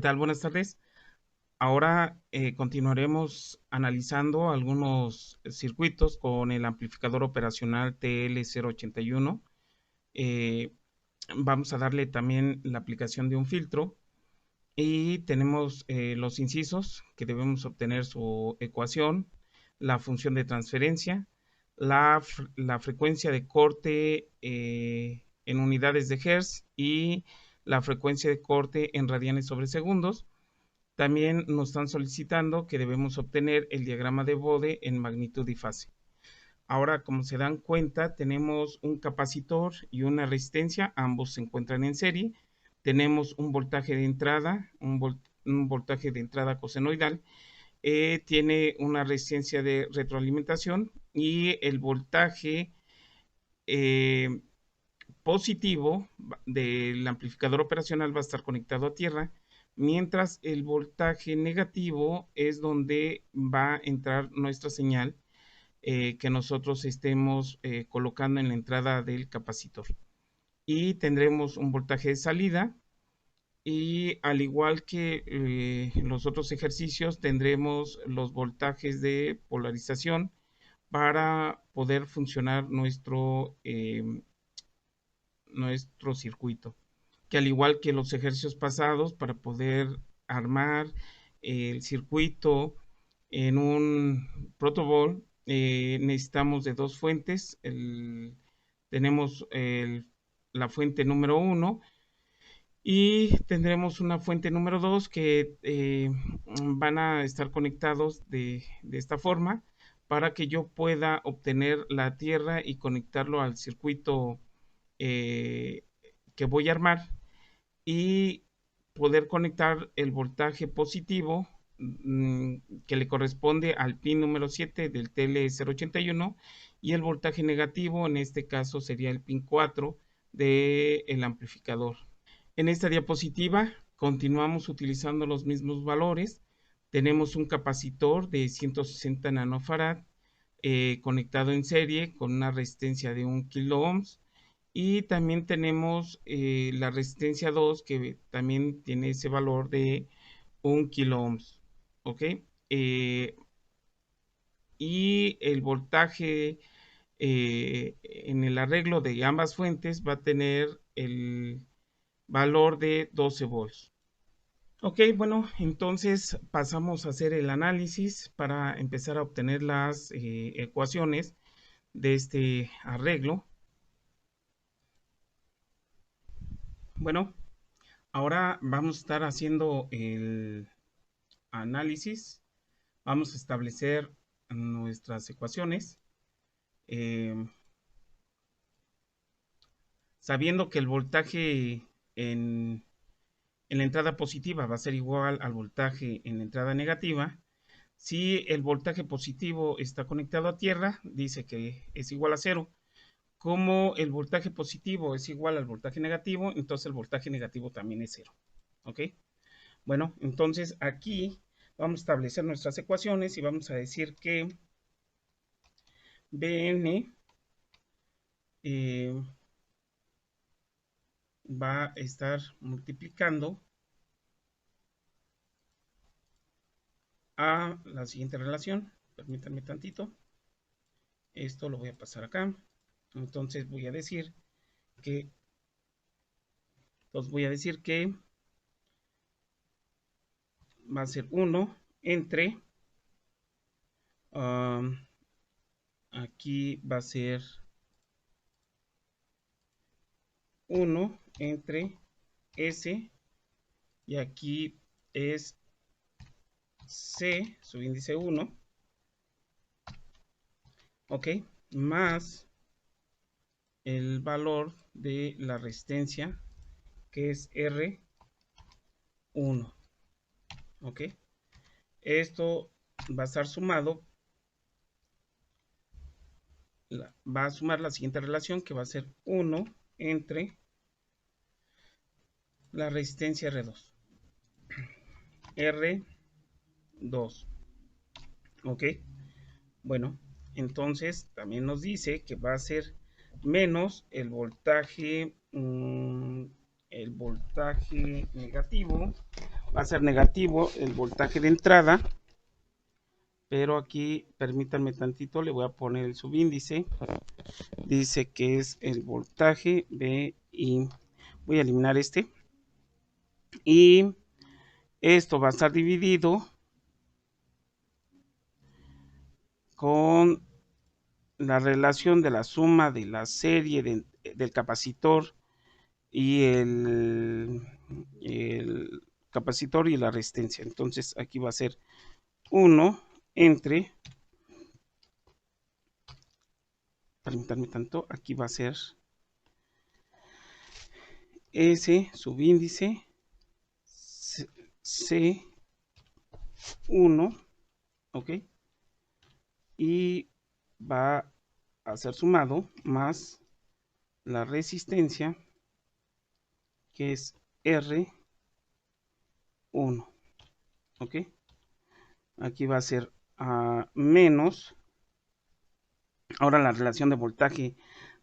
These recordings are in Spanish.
tal? Buenas tardes. Ahora continuaremos analizando algunos circuitos con el amplificador operacional TL081. Eh, Vamos a darle también la aplicación de un filtro y tenemos los incisos que debemos obtener su ecuación, la función de transferencia, la frecuencia de corte en unidades de Hertz y la frecuencia de corte en radianes sobre segundos. También nos están solicitando que debemos obtener el diagrama de Bode en magnitud y fase. Ahora, como se dan cuenta, tenemos un capacitor y una resistencia, ambos se encuentran en serie. Tenemos un voltaje de entrada, un voltaje de entrada cosenoidal. Tiene una resistencia de retroalimentación y el voltaje eh, positivo del amplificador operacional va a estar conectado a tierra, mientras el voltaje negativo es donde va a entrar nuestra señal que nosotros estemos colocando en la entrada del capacitor. Y tendremos un voltaje de salida y al igual que los otros ejercicios tendremos los voltajes de polarización para poder funcionar nuestro circuito, que al igual que los ejercicios pasados, para poder armar el circuito en un protobol, necesitamos de dos fuentes. Tenemos la fuente número 1 y tendremos una fuente número 2 que van a estar conectados de esta forma para que yo pueda obtener la tierra y conectarlo al circuito eh, que voy a armar y poder conectar el voltaje positivo que le corresponde al pin número 7 del TL081 y el voltaje negativo, en este caso sería el pin 4 del amplificador. En esta diapositiva continuamos utilizando los mismos valores. Tenemos un capacitor de 160 nanofarad conectado en serie con una resistencia de 1 kilo ohms. Y también tenemos la resistencia 2 que también tiene ese valor de 1 kilo ohms. ¿Ok? Y el voltaje en el arreglo de ambas fuentes va a tener el valor de 12 volts. Ok, bueno, entonces pasamos a hacer el análisis para empezar a obtener las ecuaciones de este arreglo. Bueno, ahora vamos a estar haciendo el análisis. Vamos a establecer nuestras ecuaciones. eh, Sabiendo que el voltaje en la entrada positiva va a ser igual al voltaje en la entrada negativa. Si el voltaje positivo está conectado a tierra, dice que es igual a cero. Como el voltaje positivo es igual al voltaje negativo, entonces el voltaje negativo también es cero. ¿Ok? Bueno, entonces aquí vamos a establecer nuestras ecuaciones y vamos a decir que Bn va a estar multiplicando a la siguiente relación. Permítanme tantito. Esto lo voy a pasar acá. Entonces voy a decir que va a ser 1 entre aquí va a ser 1 entre S y aquí es C, su índice 1, ok, más el valor de la resistencia que es R1, ok. Esto va a estar sumado, va a sumar la siguiente relación que va a ser 1 entre la resistencia R2, R2, ok. Bueno, entonces también nos dice que va a ser menos el voltaje negativo va a ser negativo el voltaje de entrada, pero aquí permítanme tantito, le voy a poner el subíndice. Dice que es el voltaje B y voy a eliminar este. Y esto va a estar dividido con la relación de la suma de la serie del capacitor y el capacitor y la resistencia. Entonces aquí va a ser 1 entre, permítanme tanto, aquí va a ser S subíndice C1, ok, y va a ser sumado más la resistencia, que es R1, ok, aquí va a ser menos, ahora la relación de voltaje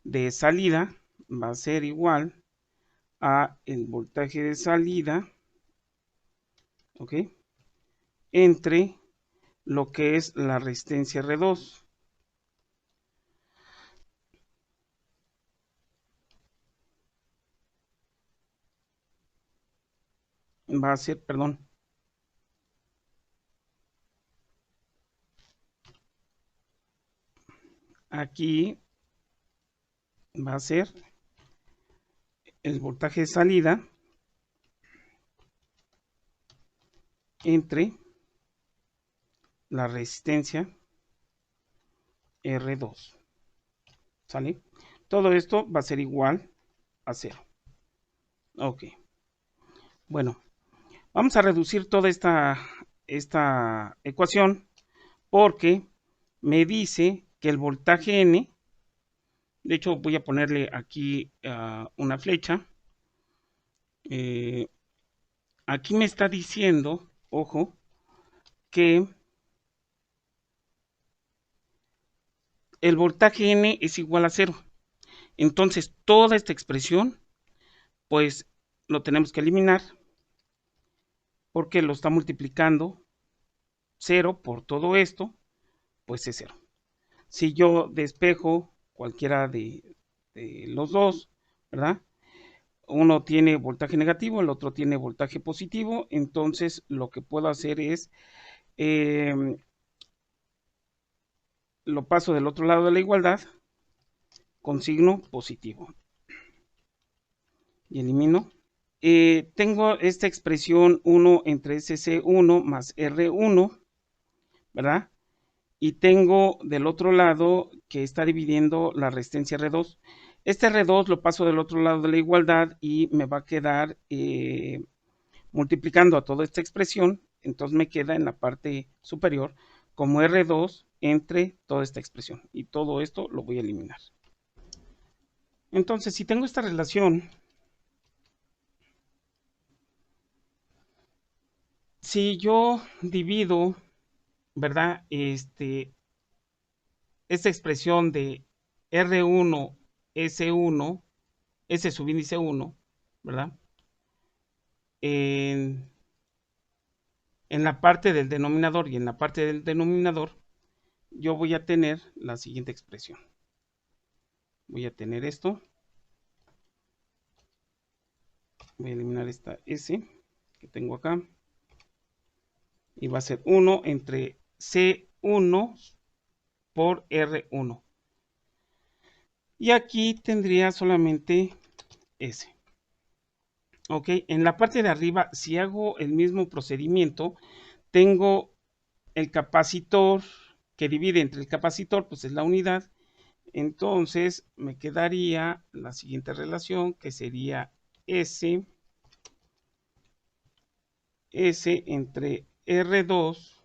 de salida va a ser igual a el voltaje de salida, ok, entre lo que es la resistencia R2. Va a ser, perdón, aquí va a ser el voltaje de salida entre la resistencia R2, ¿sale? Todo esto va a ser igual a 0. Ok, bueno, vamos a reducir toda esta ecuación porque me dice que el voltaje N, de hecho voy a ponerle aquí una flecha, aquí me está diciendo, ojo, que el voltaje N es igual a 0. Entonces, toda esta expresión, pues, lo tenemos que eliminar porque lo está multiplicando 0 por todo esto, pues es 0. Si yo despejo cualquiera de los dos, ¿verdad? Uno tiene voltaje negativo, el otro tiene voltaje positivo, entonces lo que puedo hacer es lo paso del otro lado de la igualdad con signo positivo y elimino. Tengo esta expresión 1 entre SC1 más R1, ¿verdad? Y tengo del otro lado que está dividiendo la resistencia R2. Este R2 lo paso del otro lado de la igualdad y me va a quedar multiplicando a toda esta expresión, entonces me queda en la parte superior como R2 entre toda esta expresión. Y todo esto lo voy a eliminar. Entonces, si tengo esta relación, si yo divido, ¿verdad? Esta expresión de R1, S1, S subíndice 1, ¿verdad? En la parte del denominador y en la parte del denominador, yo voy a tener la siguiente expresión. Voy a tener esto. Voy a eliminar esta S que tengo acá. Y va a ser 1 entre C1 por R1. Y aquí tendría solamente S. Ok, en la parte de arriba, si hago el mismo procedimiento, tengo el capacitor que divide entre el capacitor, pues es la unidad. Entonces me quedaría la siguiente relación, que sería S entre R2,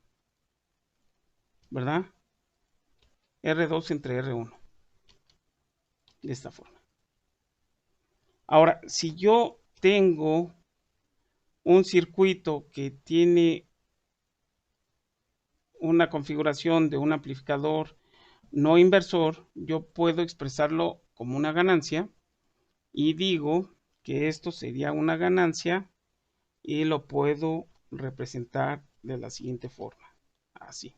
¿verdad? R2 entre R1, de esta forma. Ahora, si yo tengo un circuito que tiene una configuración de un amplificador no inversor, yo puedo expresarlo como una ganancia y digo que esto sería una ganancia y lo puedo representar de la siguiente forma, así.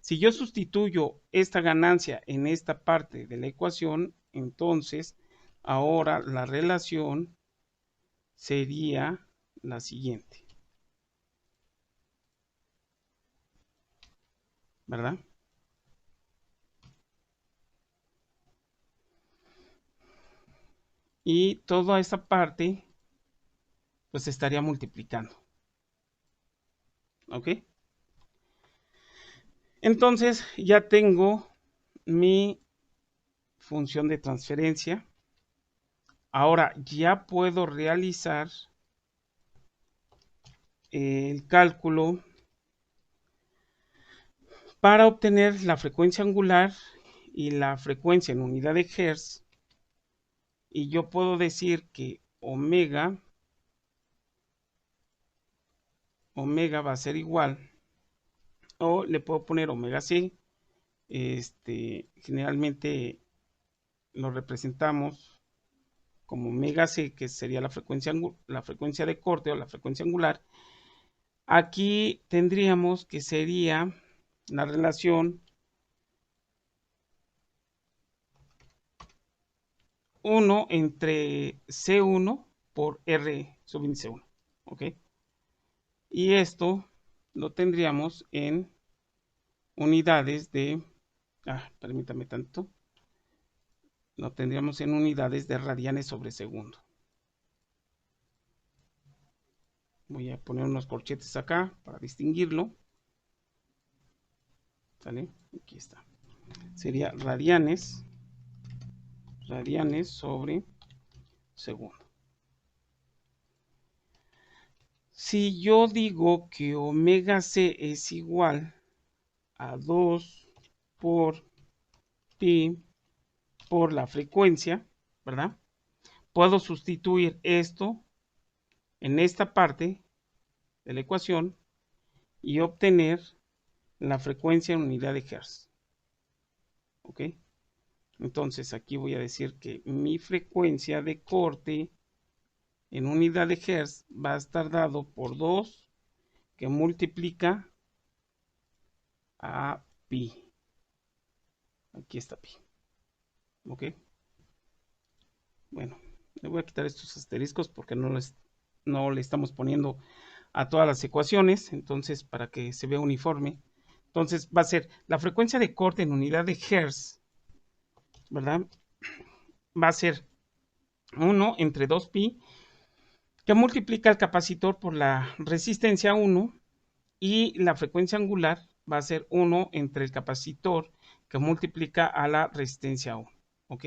Si yo sustituyo esta ganancia en esta parte de la ecuación, entonces ahora la relación sería la siguiente, ¿verdad? Y toda esta parte pues estaría multiplicando. ¿Ok? Entonces ya tengo mi función de transferencia. Ahora ya puedo realizar el cálculo para obtener la frecuencia angular y la frecuencia en unidad de Hertz. Y yo puedo decir que omega va a ser igual, o le puedo poner omega c. Generalmente lo representamos como omega c, que sería la frecuencia de corte o la frecuencia angular. Aquí tendríamos que sería la relación 1 entre C1 por R sub índice 1. ¿Ok? Y esto lo tendríamos en unidades de... permítame tanto. Lo tendríamos en unidades de radianes sobre segundo. Voy a poner unos corchetes acá para distinguirlo. ¿Sale? Aquí está. Sería radianes sobre segundo. Si yo digo que omega c es igual a 2 por pi por la frecuencia, ¿verdad? Puedo sustituir esto en esta parte de la ecuación y obtener la frecuencia en unidad de Hertz. ¿Ok? Entonces aquí voy a decir que mi frecuencia de corte en unidad de Hertz va a estar dado por 2 que multiplica a pi. Aquí está pi. ¿Ok? Bueno, le voy a quitar estos asteriscos porque no le estamos poniendo a todas las ecuaciones, entonces para que se vea uniforme. Entonces va a ser la frecuencia de corte en unidad de Hertz, ¿verdad? Va a ser 1 entre 2pi, que multiplica el capacitor por la resistencia 1, y la frecuencia angular va a ser 1 entre el capacitor que multiplica a la resistencia 1. ¿Ok?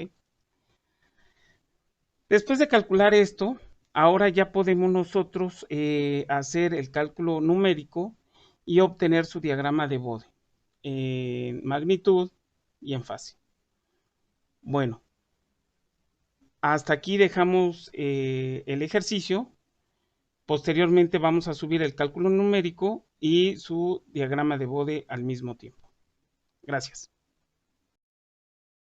Después de calcular esto, ahora ya podemos nosotros hacer el cálculo numérico y obtener su diagrama de Bode en magnitud y en fase. Bueno, hasta aquí dejamos el ejercicio. Posteriormente vamos a subir el cálculo numérico y su diagrama de Bode al mismo tiempo. Gracias.